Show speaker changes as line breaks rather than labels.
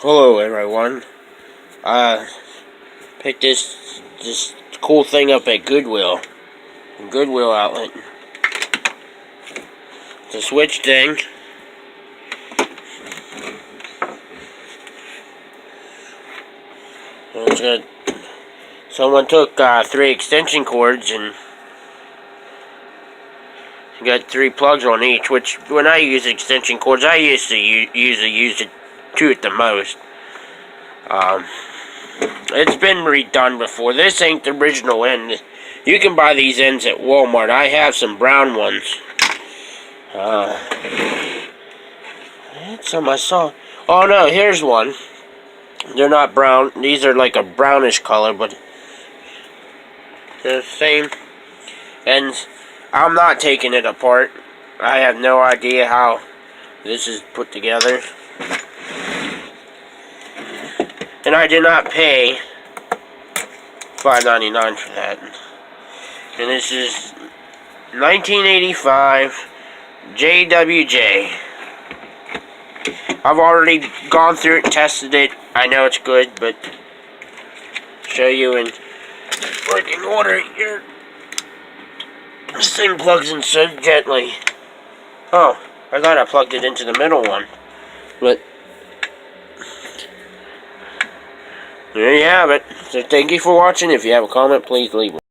Hello everyone. I picked this cool thing up at Goodwill outlet. It's a switch thing. It's got, someone took 3 extension cords and got 3 plugs on each, which when I use extension cords, I used to usually use 2 at the most. It's been redone before. This ain't the original end. You can buy these ends at Walmart. I have some brown ones. That's some I saw. Oh no, here's one. They're not brown. These are like a brownish color, but they're the same. And I'm not taking it apart. I have no idea how this is put together. And I did not pay $5.99 for that. And this is 1985 JWJ. I've already gone through it and tested it. I know it's good, but show you in working order here. This thing plugs in so gently. Oh, I thought I plugged it into the middle one. But there you have it. So thank you for watching. If you have a comment, please leave one.